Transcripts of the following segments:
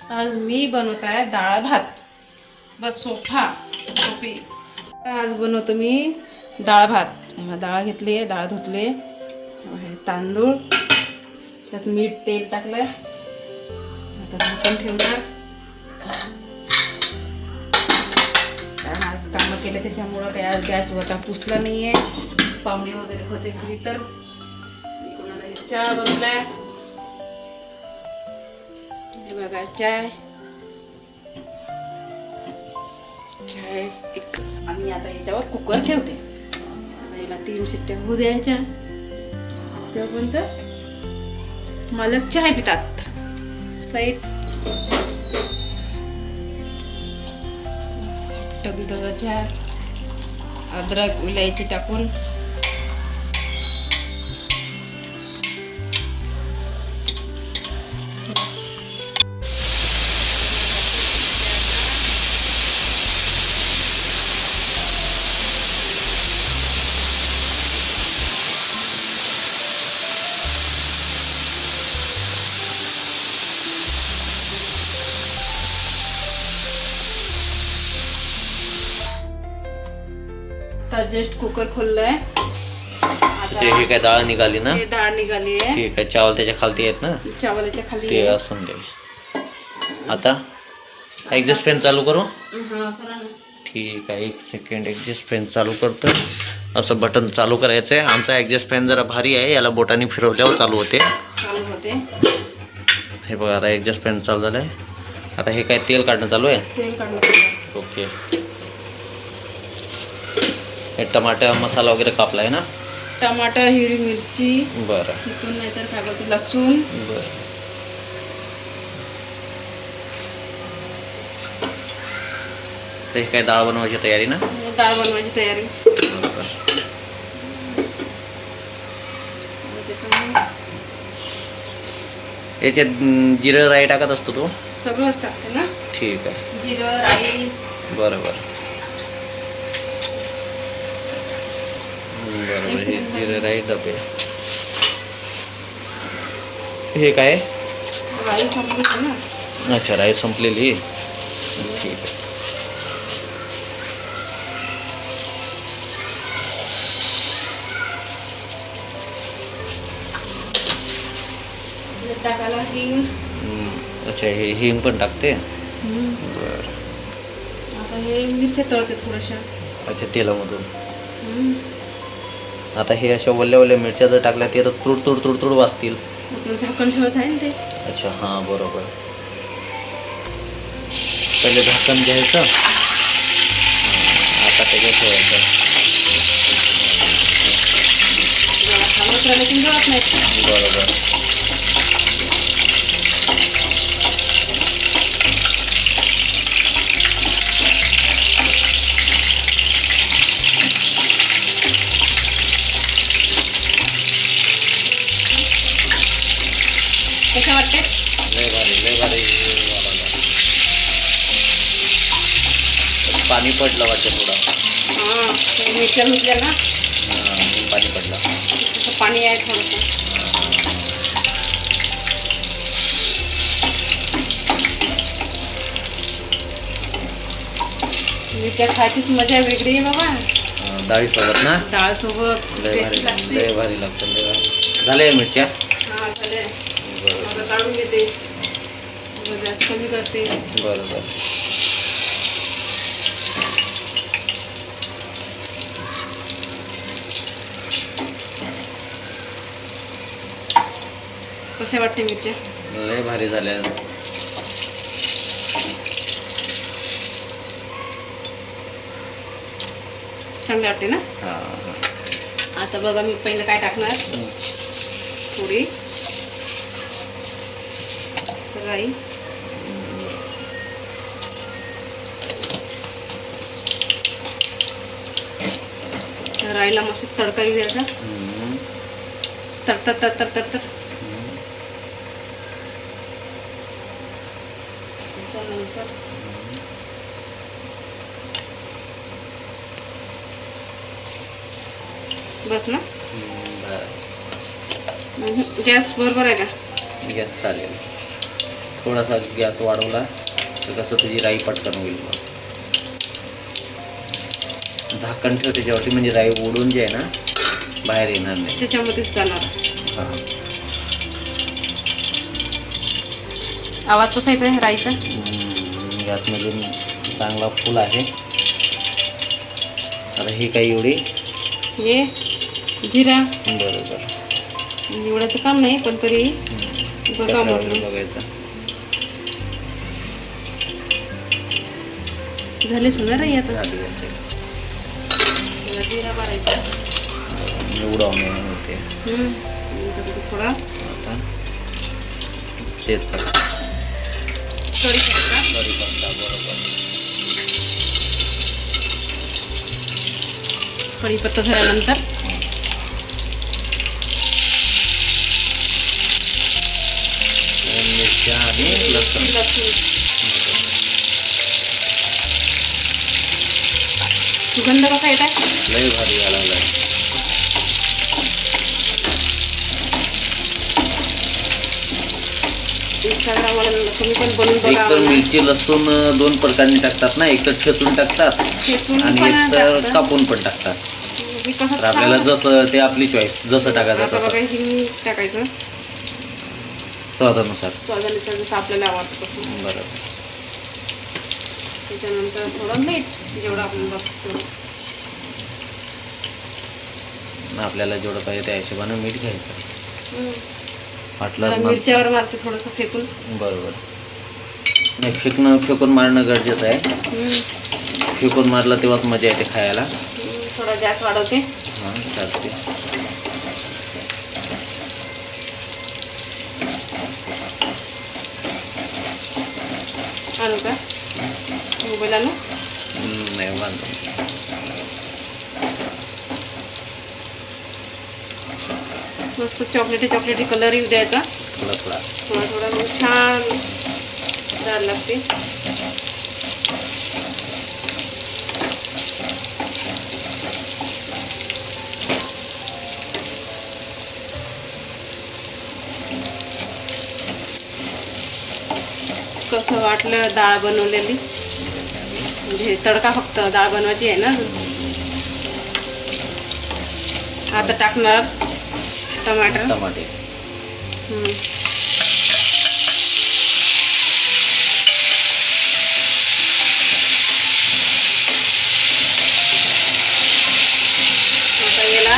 आज मी बनवत आहे डाळ भात. बस सोपी. आज बनवतो मी डाळ भात. डाळ घेतली आहे, डाळ धुतली आहे, तांदूळ, त्यात मीठ तेल टाकलं. आता झाकण ठेवणार, कारण आज कामं केले त्याच्यामुळं काही आज गॅसवर का पुसला नाही आहे. पाहुणे वगैरे होते घरी तर कोणाला चहा बनवलाय. हे बघा चाय एकच. आणि आता याच्यावर कुकर ठेवते. याला 3 शिट्ट्या होऊ द्यायच्या. तोपर्यंत मालक चहा पितात. साईड दुधाचा चहा, अद्रक इलायची टाकून जस्ट कुकर खोललाय. आता हे काय डाळ निघाली ना? हे डाळ निघाली आहे. ठीक आहे. चावल त्याच्या खालती आहेत ना? चावलाच्या खाली ते असून दे. आता एक्झॉस्ट फॅन चालू करू? हा करा ना. ठीक आहे, 1 सेकंड. एक्झॉस्ट फॅन चालू करतो. असं बटन चालू करायचं आहे. आमचा एक्झॉस्ट फॅन जरा भारी आहे, याला बोटाने फिरवल्यावर चालू होते. हे बघा, आता एक्झॉस्ट फॅन चालू झालं आहे. आता हे काय तेल काढणं चालू आहे? तेल काढणं. ओके. हे टमाटर मसाला वगैरे कापला आहे ना? टमाटर, हिरवी मिरची, बरं. इथून नाहीतर काय बोलते लसूण. बरं. ते काय डाळ बनवायची तयारी ना? डाळ बनवायची तयारी. याच्यात जिरं राई टाकत असतो तो? सगळंच टाकते ना. ठीक आहे. जिरं, राई. बरोबर. बरोबर. हे जिरं राई डबे. हे काय? राई संपली ना. अच्छा, राई संपलेली. ठीक आहे. टाकायला हिंग. अच्छा, हे हिंग पण टाकते? बरं. आता हे मिरच्या तळते थोड्याशा. अच्छा, तेलामधून. आता हे अशा वल्ल्या वल्ल्या मिरच्या जर टाकल्या ते तर तुड तुड तुड तुड वाजतील. झाकण ठेवायचं आहे ना ते. अच्छा, हां बरोबर. पहिले झाकण घ्यायचं, आता त्याच्यात ठेवायचं. बरोबर. कसं वाटते? लय भारी. पाणी पडलं वाटतं थोडं. हां, मिरच्या धुतल्या ना. पाणी पडलं. पाणी आहे थोडंसं. मिरच्या खायचीच मजा वेगळी आहे बाबा. डाळीसोबत ना? डाळसोबत लय भारी लागतं. झाले मिरच्या? हां झाले. बरोबर. आता काढून घेते, गॅस कमी करते. बरोबर. कशा वाटते मिरच्या? लय भारी झाल्या. चांगले वाटते ना. हां. आता बघा मी पहिलं काय टाकणार. थोडी राई, राईला मस्त तडका द्यायचा. तर त्याच्यानंतर बस ना. बस. गॅस बरोबर आहे का? गॅस चालेल. थोडासा गॅस वाढवला तर कसं त्याची राई पटकन होईल. झाकण ठेव त्याच्यावरती, म्हणजे राई ओढून जे आहे ना बाहेर येणार नाही, त्याच्यामध्येच जाणार. हां. आवाज कसा येतोय राईचा? गॅसमध्ये चांगला फुल आहे. आता हे काही एवढी हे जिरा बरोबर निवडायचं काम नाही, पण तरी बघा म्हटलं. बघायचं झाले सुद्धा राई. आता झाली असेल, थोडा जिरा मारायचा. निवडावून होते. थोडा आता तेच कढीपत्ता. कढीपत्ता बरोबर. कढीपत्ता झाल्यानंतर मिरच्या आणि लसूण. सुगंध कसा येत आहे? लय भारी आला. इंस्टाग्रामवाला तुम्ही पण बनवून एक बघा. तर मिरची लसूण दोन प्रकारने टाकतात ना, एक तर ठेचून टाकतात ठेचून आणि पण एक तर टाकतात. कापून पण टाकतात. हे कसं तर आपल्याला जसं ते आपली चॉईस जसं टाकायचं आता बघा, तसं हिंग टाकायचं स्वादानुसार. स्वादानुसार जसं आपल्याला आवडतं तसं. बरोबर. त्याच्यानंतर थोडं मीठ जेवढं आपण बघतो. आपल्याला जेवढं पाहिजे त्या हिशोबाने मीठ घ्यायचं. जरा वाटलं मिरच्यावर मारते थोडंसं फेकून. बरोबर. नाही, फेकून मारणं गरजेचं आहे. फेकून मारलं तेव्हाच मजा येते खायला. थोडा गॅस वाढवते. हां, चालते. आणू का मोबाईल आणू? नाही बांधतो. मस्त चॉकलेटी कलर येऊ द्यायचा. थोडा थोडा मग छान जायला लागते. कसं वाटलं डाळ बनवलेली? म्हणजे तडका फक्त डाळ बनवायची आहे ना. आता टाकणार टमाटर. टमाटे. आता याला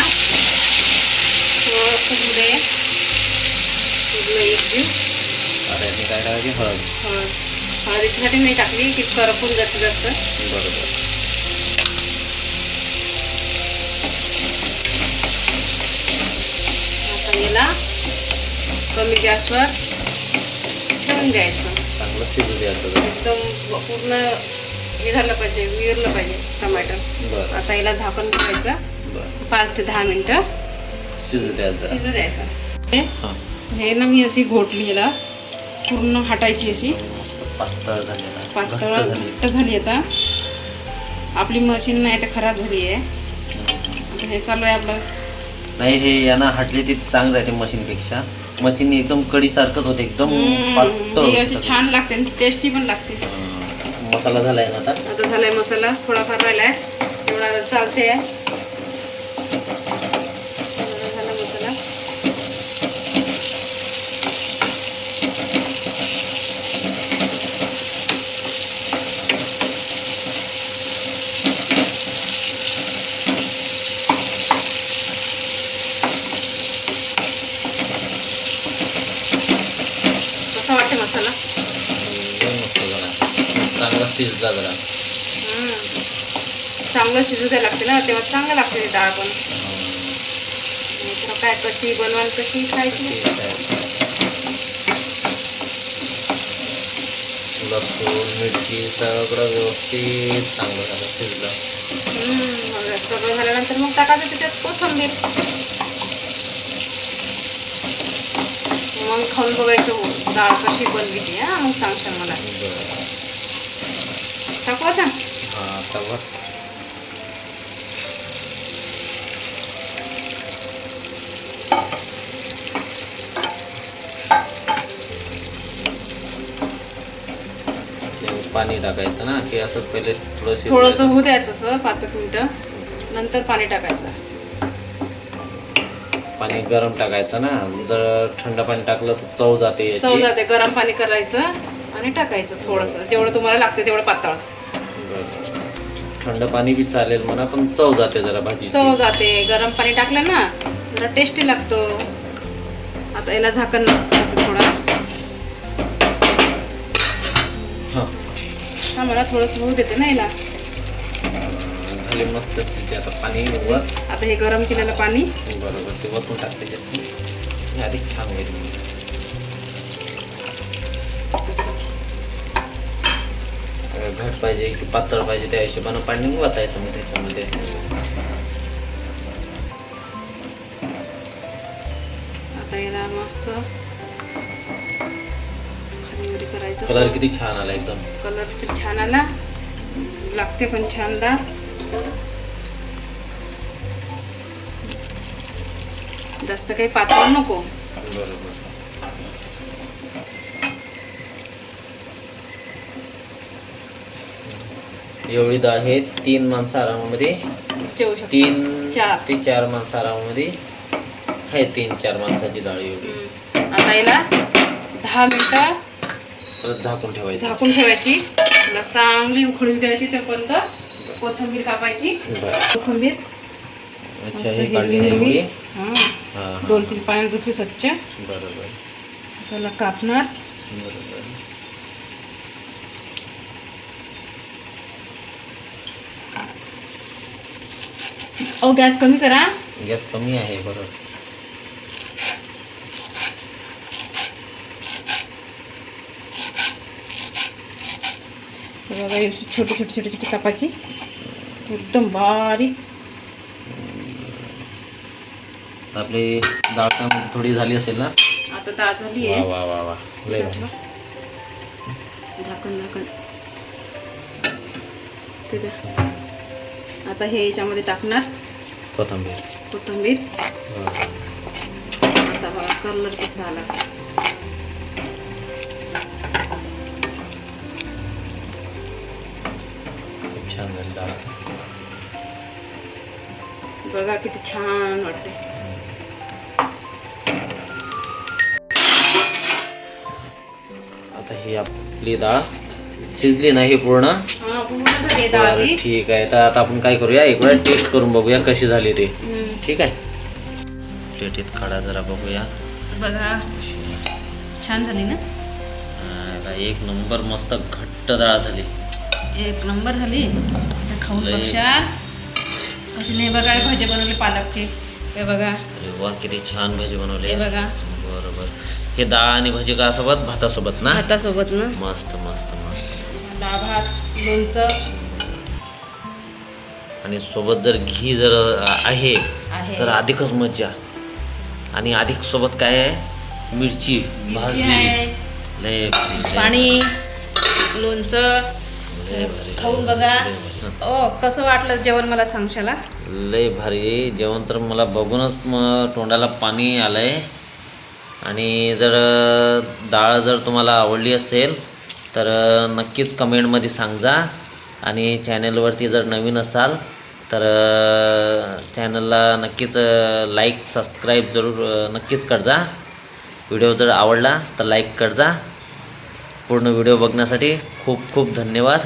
थोडंसं पुढे पूर्ण एकजीव. आता याची काय टाकायची? हळद. हळदीसाठी नाही टाकली की करपून जाते जास्त. बरोबर. आता याला कमी गॅसवर ठेवून द्यायचं. चांगलं शिजू द्यायचं. एकदम पूर्ण हे झालं पाहिजे, विरलं पाहिजे टमाटर. बरं. आता याला झाकण ठेवायचं. बरं. 5 ते 10 मिनिटं शिजू द्यायचं. शिजू द्यायचं. हां. हे ना मी अशी घोटली, याला पूर्ण हटायची अशी. पातळ झालेला. पातळ घट्ट झाली. आता आपली मशीन नाही तर खराब झाली आहे. आता हे चालू आहे आपलं. नाही, हे यांना हटले ते चांगलं राहते मशीनपेक्षा. मशीन एकदम कडीसारखंच होते, एकदम पातळ हे होते अशी सगळं. छान लागते, टेस्टी पण लागते. मसाला झालाय ना आता. आता झालाय मसाला, थोडाफार राहिलाय तेवढा चालते. झाला मसाला. कसा वाटते मसाला? मस्त झाला, चांगला शिजला जरा. चांगलं शिजू द्यायला लागते ना, तेव्हा चांगलं लागते डाळ पण. काय कशी बनवाल कशी खायची. लसूण मिरची सगळं व्यवस्थित चांगलं झालं, शिजलं. सगळं झाल्यानंतर मग टाकायचं त्याच्यात कोथिंबीर. मग खाऊन बघायचं डाळ कशी बनली ती. मग सांगशाल मला. टाकू आता? हां, टाका. पाणी टाकायचं ना की असंच पहिले थोडंसं होऊ द्यायचं असं 5 मिनिटं, नंतर पाणी टाकायचं. पाणी गरम टाकायचं ना, जर थंड पाणी टाकलं तर चव जाते याची. चव जाते. गरम पाणी करायचं आणि टाकायचं थोडंसं, जेवढं तुम्हाला लागते तेवढं पातळ. बरं. थंड पाणी बी चालेल म्हणा, पण चव जाते जरा भाजी. चव जाते. गरम पाणी टाकलं ना जरा टेस्टी लागतो. आता याला झाकण लागतं थोडा. हा मला थोडंसं होऊ देते ना याला. झाले मस्त शिजते. आता पाणी वर. आता हे गरम केलेलं पाणी बरोबर ते वरतून टाकते त्याच्यात. अधिक छान होईल. घट पाहिजे की पातळ पाहिजे त्या हिशोबानं पाणी वतायचं मग त्याच्यामध्ये. आता याला मस्त खाली करायचं. कलर किती छान आला एकदम. कलर पण छान आला, लागते पण छान डाळ. जास्त काही पातळ नको. बरोबर. एवढी डाळ हे 3 माणसं आरामामध्ये जेवू शकतो. 3 4 ते 4 माणसं आरामामध्ये आहे. 3-4 माणसाची डाळ एवढी. आता याला 10 मिनिटं परत झाकून ठेवायचं. झाकून ठेवायची. त्याला चांगली उकळी द्यायची. तोपर्यंत कोथिंबीर कापायची. कोथिंबीर अच्छा हे काढली हिरवी. हां 2-3 पाण्यात धुतली स्वच्छ. बरोबर. त्याला कापणार. बरोबर. गॅस कमी करा. गॅस कमी आहे. बरोबर. बघा छोटी छोटी छोटी छोटी कापायची. एकदम बारीक. आपली डाळ काय थोडी झाली असेल ना. आता डाळ झाली वा आहे. वा वा वा. लय भारी. झाकण झाकण ते द्या. आता हे याच्यामध्ये टाकणार कोथिंबीर. कोथिंबीर. आता बघा कलर कसा आला. खूप छान झाली डाळ. बघा किती छान वाटते. आता ही आपली डाळ शिजली नाही पूर्ण. हा पूर्ण झाली डाळ बरं, ती. ठीक आहे. तर आता आपण काय करूया, एक वेळा टेस्ट करून बघूया कशी झाली ते. ठीक आहे. प्लेटीत काढा जरा बघूया. बघा छान झाली ना. एक नंबर मस्त घट्ट डाळ झाली. एक नंबर झाली. आता खाऊन लय. बघशा कशी. नाही बघा हे भाजी बनवली पालकची. हे बघा. अरे वा किती छान भाजी बनवली. हे बघा. बरोबर. हे डाळ आणि भाजी का सोबत भातासोबत ना. भातासोबत ना. मस्त मस्त मस्त. डाळ भात लोणचं आणि सोबत जर घी जर आहे आहे. तर अधिकच मजा. आणि अधिक सोबत काय आहे, मिरची मिरची भाजली. आहे. लय पाणी लोणचं. लय भारी. खाऊन बघा. ओ कसं वाटलं जेवण मला सांगशाला. लय भारी जेवण. तर मला बघूनच तोंडाला पाणी आलंय. आणि जर डाळ जर तुम्हाला आवडली असेल तर नक्कीच कमेंटमध्ये सांगा. आणि चॅनलवरती जर नवीन असाल तर चॅनलला नक्कीच लाईक सबस्क्राईब जरूर नक्कीच करजा. व्हिडिओ जर आवडला तर लाईक करजा. पूर्ण व्हिडिओ बघण्यासाठी खूप खूप धन्यवाद.